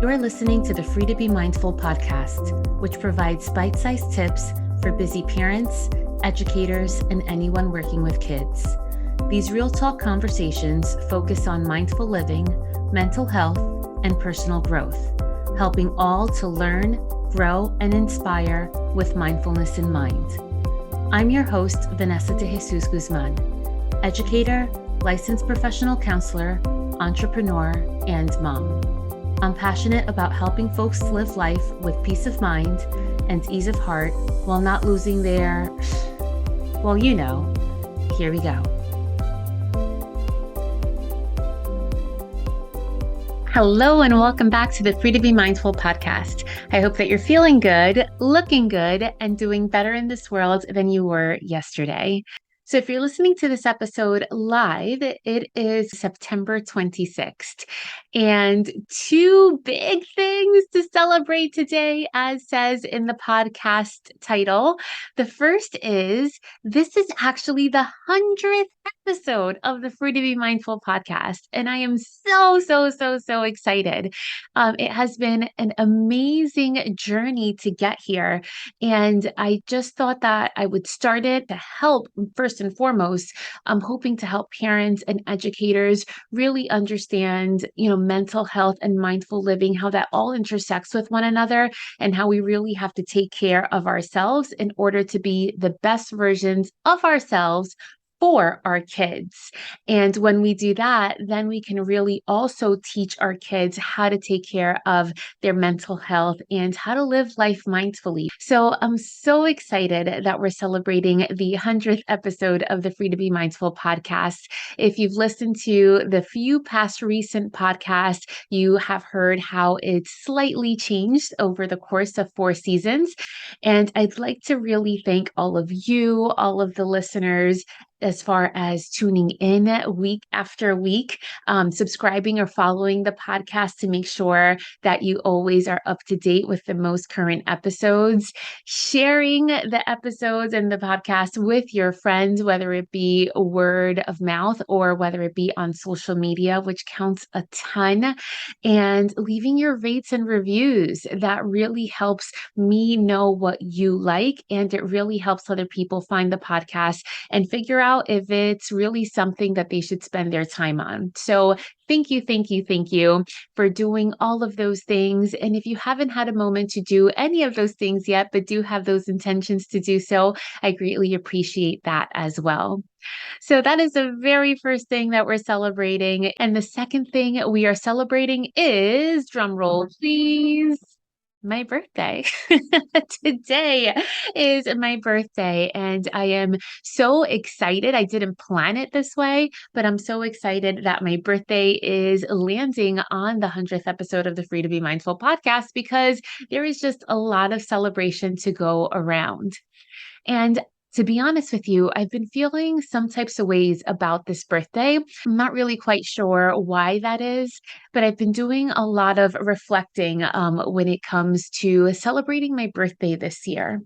You're listening to the Free to Be Mindful podcast, which provides bite-sized tips for busy parents, educators, and anyone working with kids. These real talk conversations focus on mindful living, mental health, and personal growth, helping all to learn, grow, and inspire with mindfulness in mind. I'm your host, Vanessa de Jesus Guzman, educator, licensed professional counselor, entrepreneur, and mom. I'm passionate about helping folks live life with peace of mind and ease of heart while not losing their, well, you know, here we go. Hello and welcome back to the Free to Be Mindful podcast. I hope that you're feeling good, looking good, and doing better in this world than you were yesterday. So if you're listening to this episode live, it is September 26th. And two big things to celebrate today, as says in the podcast title. The first is this is actually the 100th episode of the Free to Be Mindful podcast. And I am so excited. It has been an amazing journey to get here. And I just thought that I would start it to help. First and foremost, I'm hoping to help parents and educators really understand, mental health and mindful living, how that all intersects with one another, and how we really have to take care of ourselves in order to be the best versions of ourselves for our kids. And when we do that, then we can really also teach our kids how to take care of their mental health and how to live life mindfully. So I'm so excited that we're celebrating the 100th episode of the Free to Be Mindful podcast. If you've listened to the few past recent podcasts, you have heard how it's slightly changed over the course of 4 seasons. And I'd like to really thank all of you, all of the listeners, as far as tuning in week after week, subscribing or following the podcast to make sure that you always are up to date with the most current episodes, sharing the episodes and the podcast with your friends, whether it be word of mouth or whether it be on social media, which counts a ton, and leaving your rates and reviews. That really helps me know what you like, and it really helps other people find the podcast and figure out if it's really something that they should spend their time on. So thank you for doing all of those things. And if you haven't had a moment to do any of those things yet, but do have those intentions to do so, I greatly appreciate that as well. So that is the very first thing that we're celebrating. And the second thing we are celebrating is, drum roll, please, my birthday. Today is my birthday, and I am so excited. I didn't plan it this way, but I'm so excited that my birthday is landing on the 100th episode of the Free to Be Mindful podcast, because there is just a lot of celebration to go around. And to be honest with you, I've been feeling some types of ways about this birthday. I'm not really quite sure why that is, but I've been doing a lot of reflecting when it comes to celebrating my birthday this year.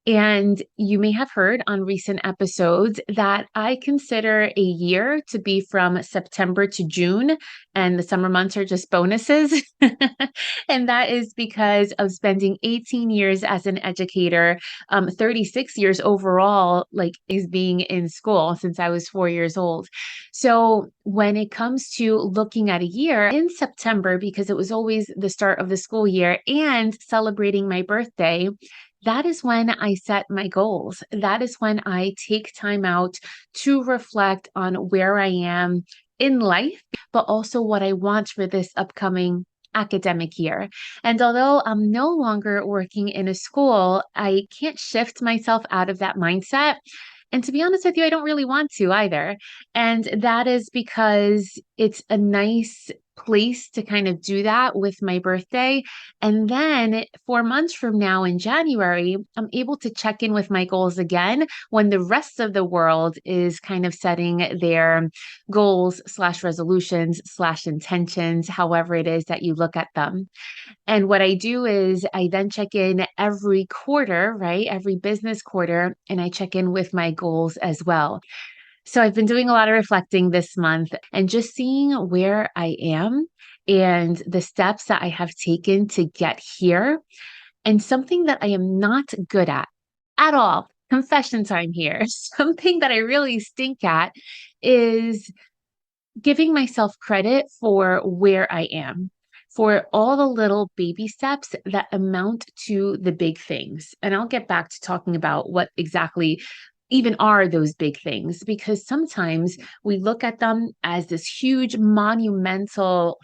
And you may have heard on recent episodes that I consider a year to be from September to June, and the summer months are just bonuses. And that is because of spending 18 years as an educator, 36 years overall, is being in school since I was 4 years old. So when it comes to looking at a year in September, because it was always the start of the school year and celebrating my birthday, that is when I set my goals. That is when I take time out to reflect on where I am in life, but also what I want for this upcoming academic year. And although I'm no longer working in a school, I can't shift myself out of that mindset. And to be honest with you, I don't really want to either. And that is because it's a nice place to kind of do that with my birthday. And then 4 months from now in January, I'm able to check in with my goals again when the rest of the world is kind of setting their goals / resolutions / intentions, however it is that you look at them. And what I do is I then check in every quarter, right? Every business quarter, and I check in with my goals as well. So I've been doing a lot of reflecting this month and just seeing where I am and the steps that I have taken to get here. And something that I am not good at all, confession time here, something that I really stink at is giving myself credit for where I am, for all the little baby steps that amount to the big things. And I'll get back to talking about what exactly even are those big things, because sometimes we look at them as this huge monumental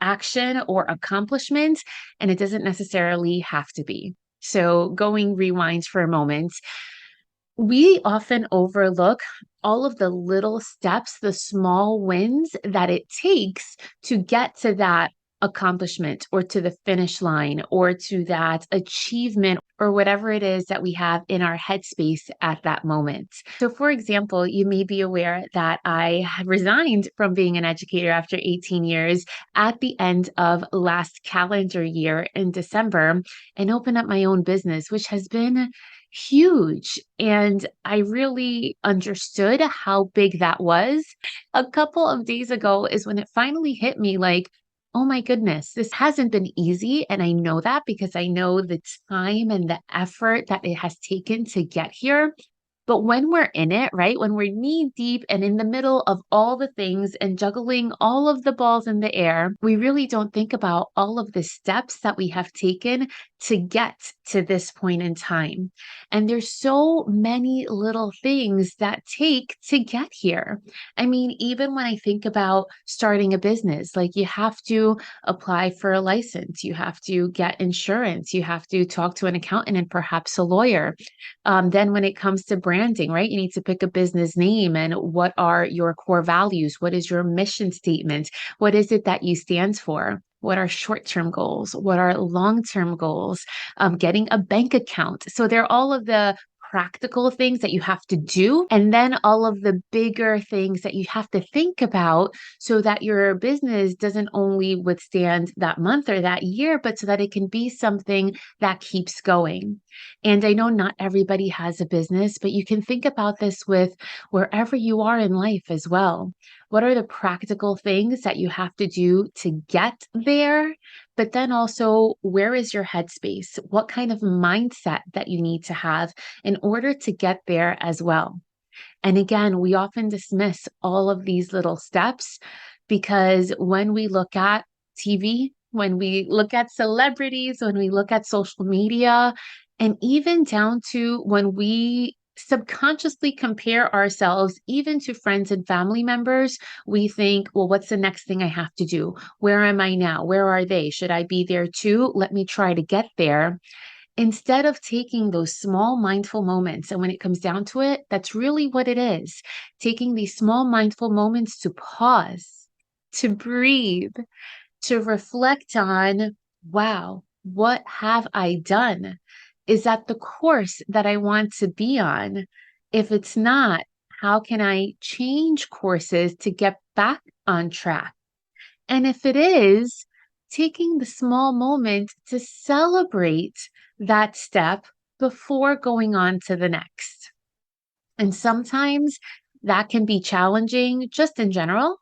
action or accomplishment, and it doesn't necessarily have to be. So, going rewind for a moment, we often overlook all of the little steps, the small wins that it takes to get to that accomplishment or to the finish line or to that achievement or whatever it is that we have in our headspace at that moment. So, for example, you may be aware that I have resigned from being an educator after 18 years at the end of last calendar year in December and opened up my own business, which has been huge. And I really understood how big that was. A couple of days ago is when it finally hit me like, oh my goodness, this hasn't been easy. And I know that because I know the time and the effort that it has taken to get here. But when we're in it, right, when we're knee deep and in the middle of all the things and juggling all of the balls in the air, we really don't think about all of the steps that we have taken to get to this point in time. And there's so many little things that take to get here. I mean, even when I think about starting a business, like you have to apply for a license, you have to get insurance, you have to talk to an accountant and perhaps a lawyer. Then when it comes to branding, right, you need to pick a business name and what are your core values? What is your mission statement? What is it that you stand for? What are short-term goals? What are long-term goals? Getting a bank account. So there are all of the practical things that you have to do, and then all of the bigger things that you have to think about so that your business doesn't only withstand that month or that year, but so that it can be something that keeps going. And I know not everybody has a business, but you can think about this with wherever you are in life as well. What are the practical things that you have to do to get there? But then also, where is your headspace? What kind of mindset that you need to have in order to get there as well? And again, we often dismiss all of these little steps because when we look at TV, when we look at celebrities, when we look at social media, and even down to when we subconsciously compare ourselves even to friends and family members, we think, well, what's the next thing I have to do? Where am I now? Where are they? Should I be there too? Let me try to get there. Instead of taking those small mindful moments, and when it comes down to it, that's really what it is. Taking these small mindful moments to pause, to breathe, to reflect on, wow, what have I done? Is that the course that I want to be on? If it's not, how can I change courses to get back on track? And if it is, taking the small moment to celebrate that step before going on to the next. And sometimes that can be challenging just in general,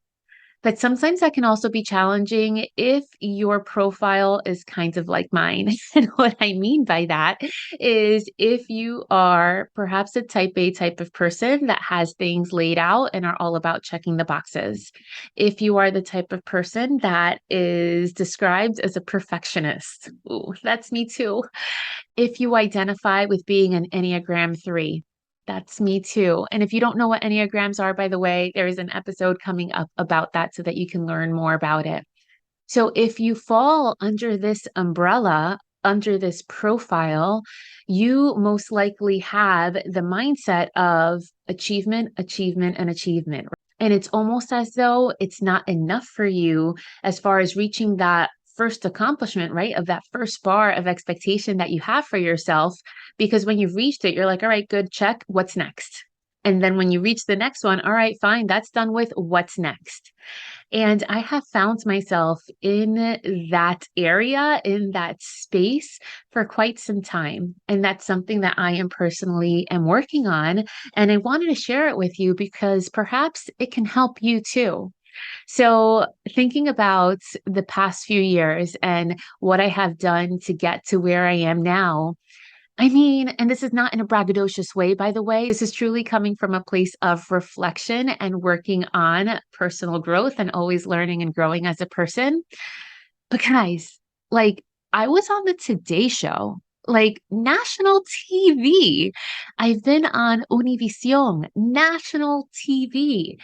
but sometimes that can also be challenging if your profile is kind of like mine. And what I mean by that is if you are perhaps a type A type of person that has things laid out and are all about checking the boxes. If you are the type of person that is described as a perfectionist. Ooh, that's me too. If you identify with being an Enneagram 3, that's me too. And if you don't know what Enneagrams are, by the way, there is an episode coming up about that so that you can learn more about it. So if you fall under this umbrella, under this profile, you most likely have the mindset of achievement, achievement, and achievement. And it's almost as though it's not enough for you as far as reaching that first accomplishment, right? Of that first bar of expectation that you have for yourself. Because when you've reached it, you're like, all right, good, check. What's next? And then when you reach the next one, all right, fine, that's done with. What's next? And I have found myself in that area, in that space for quite some time. And that's something that I am personally am working on. And I wanted to share it with you because perhaps it can help you too. So, thinking about the past few years and what I have done to get to where I am now, I mean, and this is not in a braggadocious way, by the way. This is truly coming from a place of reflection and working on personal growth and always learning and growing as a person. But guys, like I was on the Today Show, like national TV. I've been on Univision, national TV.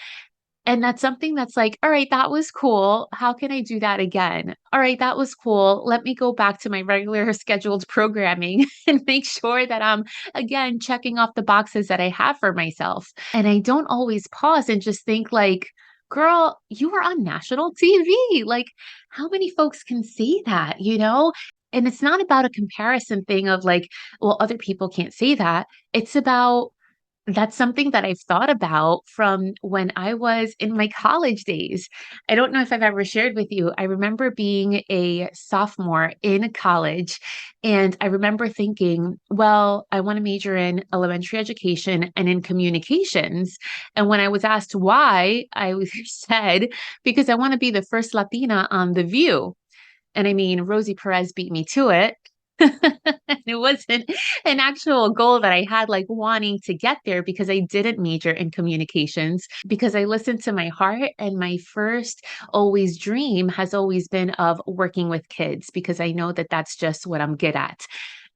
And that's something that's like, all right, that was cool. How can I do that again? All right, that was cool. Let me go back to my regular scheduled programming and make sure that I'm, again, checking off the boxes that I have for myself. And I don't always pause and just think, like, girl, you were on national TV. Like, how many folks can say that, you know? And it's not about a comparison thing of like, well, other people can't say that. It's about that's something that I've thought about from when I was in my college days. I don't know if I've ever shared with you. I remember being a sophomore in college, and I remember thinking, well, I want to major in elementary education and in communications. And when I was asked why, I said, because I want to be the first Latina on The View. And I mean, Rosie Perez beat me to it. It wasn't an actual goal that I had, like wanting to get there because I didn't major in communications, because I listened to my heart. And my first always dream has always been of working with kids because I know that that's just what I'm good at.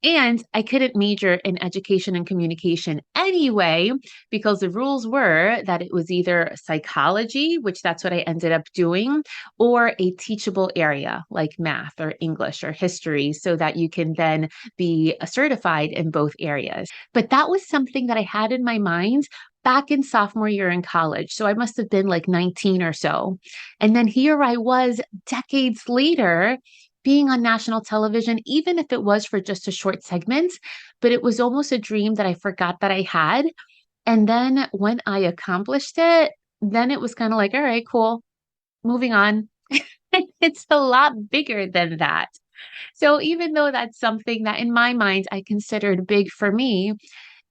And I couldn't major in education and communication anyway, because the rules were that it was either psychology, which that's what I ended up doing, or a teachable area like math or English or history, so that you can then be certified in both areas. But that was something that I had in my mind back in sophomore year in college. So I must have been like 19 or so. And then here I was decades later being on national television, even if it was for just a short segment, but it was almost a dream that I forgot that I had. And then when I accomplished it, then it was kind of like, all right, cool, moving on. It's a lot bigger than that. So even though that's something that in my mind I considered big for me,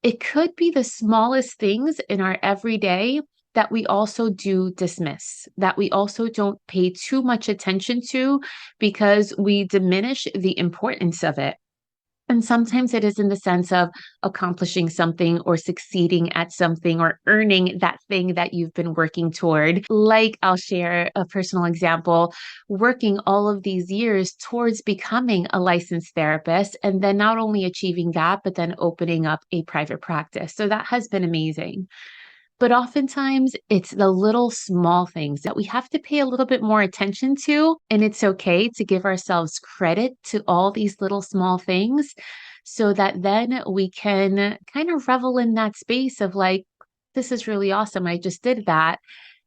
it could be the smallest things in our everyday that we also do dismiss, that we also don't pay too much attention to because we diminish the importance of it. And sometimes it is in the sense of accomplishing something or succeeding at something or earning that thing that you've been working toward. Like, I'll share a personal example, working all of these years towards becoming a licensed therapist, and then not only achieving that, but then opening up a private practice. So that has been amazing. But oftentimes it's the little small things that we have to pay a little bit more attention to. And it's okay to give ourselves credit to all these little small things so that then we can kind of revel in that space of like, this is really awesome. I just did that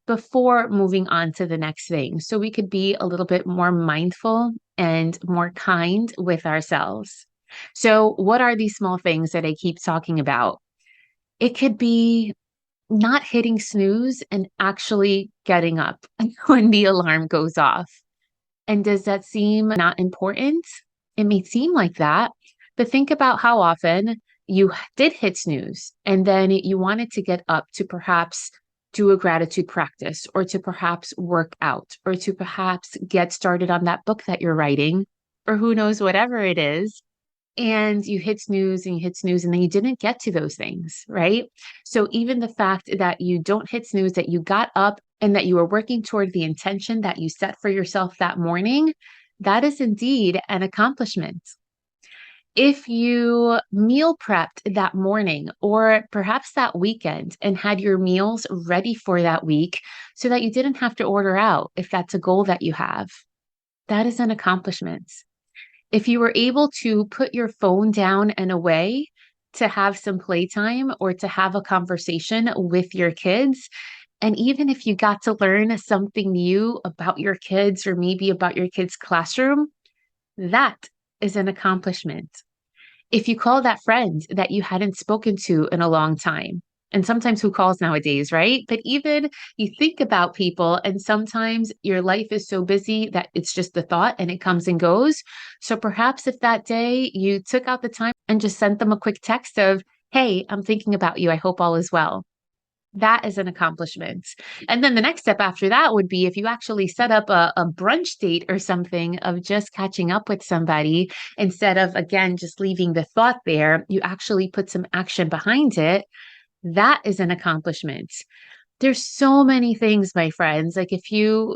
before moving on to the next thing. So we could be a little bit more mindful and more kind with ourselves. So, what are these small things that I keep talking about? It could be not hitting snooze and actually getting up when the alarm goes off. And does that seem not important? It may seem like that, but think about how often you did hit snooze and then you wanted to get up to perhaps do a gratitude practice or to perhaps work out or to perhaps get started on that book that you're writing or who knows, whatever it is, and you hit snooze and you hit snooze and then you didn't get to those things, right? So even the fact that you don't hit snooze, that you got up and that you were working toward the intention that you set for yourself that morning, that is indeed an accomplishment. If you meal prepped that morning or perhaps that weekend and had your meals ready for that week so that you didn't have to order out if that's a goal that you have, that is an accomplishment. If you were able to put your phone down and away to have some playtime or to have a conversation with your kids, and even if you got to learn something new about your kids or maybe about your kids' classroom, that is an accomplishment. If you call that friend that you hadn't spoken to in a long time, and sometimes who calls nowadays, right? But even you think about people, and sometimes your life is so busy that it's just the thought and it comes and goes. So perhaps if that day you took out the time and just sent them a quick text of, hey, I'm thinking about you. I hope all is well. That is an accomplishment. And then the next step after that would be if you actually set up a brunch date or something of just catching up with somebody instead of, again, just leaving the thought there, you actually put some action behind it. That is an accomplishment. There's so many things, my friends. Like if you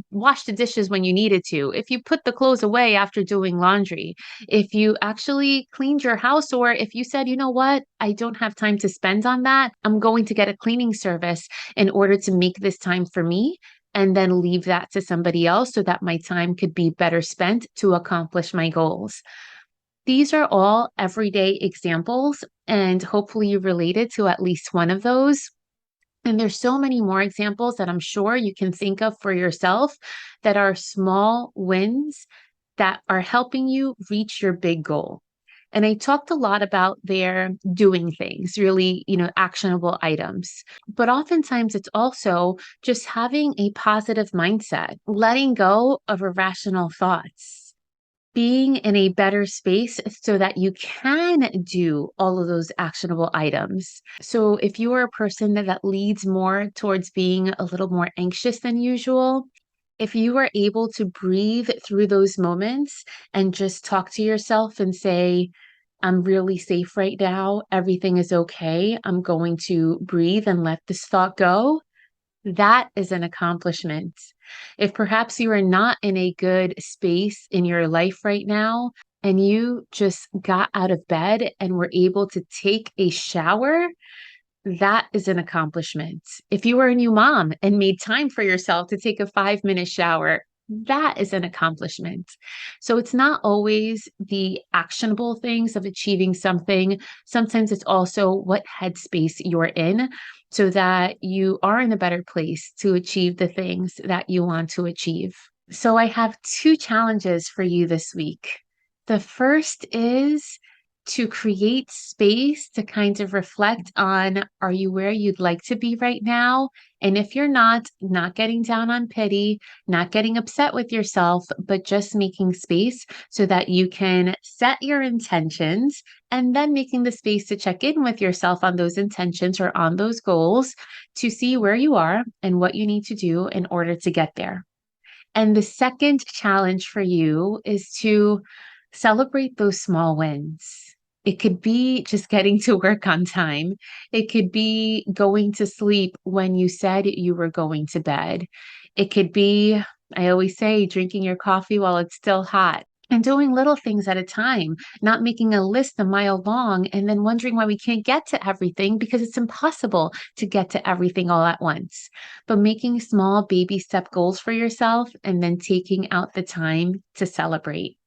wash the dishes when you needed to, if you put the clothes away after doing laundry, if you actually cleaned your house, or if you said, you know what, I don't have time to spend on that, I'm going to get a cleaning service in order to make this time for me and then leave that to somebody else so that my time could be better spent to accomplish my goals. These are all everyday examples, and hopefully you related to at least one of those. And there's so many more examples that I'm sure you can think of for yourself that are small wins that are helping you reach your big goal. And I talked a lot about their doing things, really, actionable items. But oftentimes it's also just having a positive mindset, letting go of irrational thoughts, being in a better space so that you can do all of those actionable items. So if you are a person that leads more towards being a little more anxious than usual, if you are able to breathe through those moments and just talk to yourself and say, I'm really safe right now. Everything is okay. I'm going to breathe and let this thought go. That is an accomplishment. If perhaps you are not in a good space in your life right now, and you just got out of bed and were able to take a shower, that is an accomplishment. If you were a new mom and made time for yourself to take a 5-minute shower, that is an accomplishment. So it's not always the actionable things of achieving something. Sometimes it's also what headspace you're in so that you are in a better place to achieve the things that you want to achieve. So I have 2 challenges for you this week. The first is to create space to kind of reflect on, are you where you'd like to be right now? And if you're not getting down on pity, not getting upset with yourself, but just making space so that you can set your intentions and then making the space to check in with yourself on those intentions or on those goals to see where you are and what you need to do in order to get there. And the second challenge for you is to celebrate those small wins. It could be just getting to work on time. It could be going to sleep when you said you were going to bed. It could be, I always say, drinking your coffee while it's still hot and doing little things at a time, not making a list a mile long and then wondering why we can't get to everything because it's impossible to get to everything all at once. But making small baby step goals for yourself and then taking out the time to celebrate.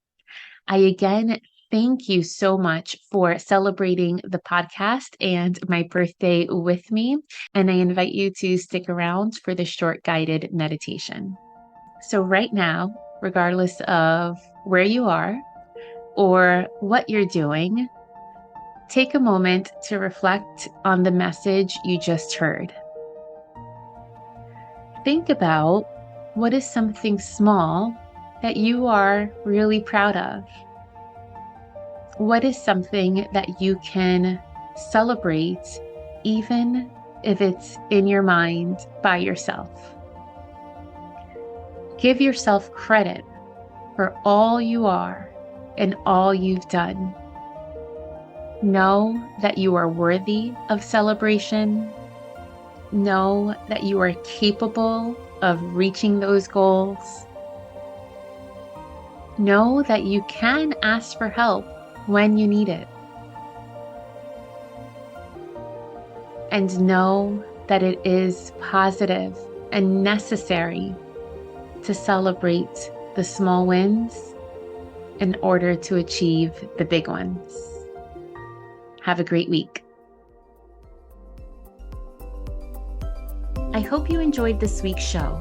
I again thank you so much for celebrating the podcast and my birthday with me. And I invite you to stick around for the short guided meditation. So right now, regardless of where you are or what you're doing, take a moment to reflect on the message you just heard. Think about what is something small that you are really proud of. What is something that you can celebrate, even if it's in your mind by yourself? Give yourself credit for all you are and all you've done. Know that you are worthy of celebration. Know that you are capable of reaching those goals. Know that you can ask for help when you need it. And know that it is positive and necessary to celebrate the small wins in order to achieve the big ones. Have a great week. I hope you enjoyed this week's show.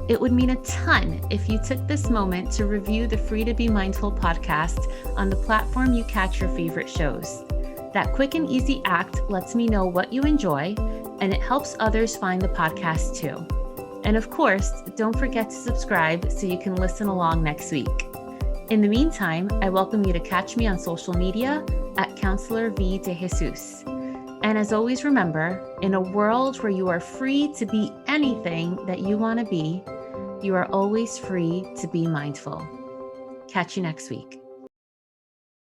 It would mean a ton if you took this moment to review the Free to Be Mindful podcast on the platform you catch your favorite shows. That quick and easy act lets me know what you enjoy, and it helps others find the podcast too. And of course, don't forget to subscribe so you can listen along next week. In the meantime, I welcome you to catch me on social media at Counselor V de Jesus. And as always, remember, in a world where you are free to be anything that you want to be, you are always free to be mindful. Catch you next week.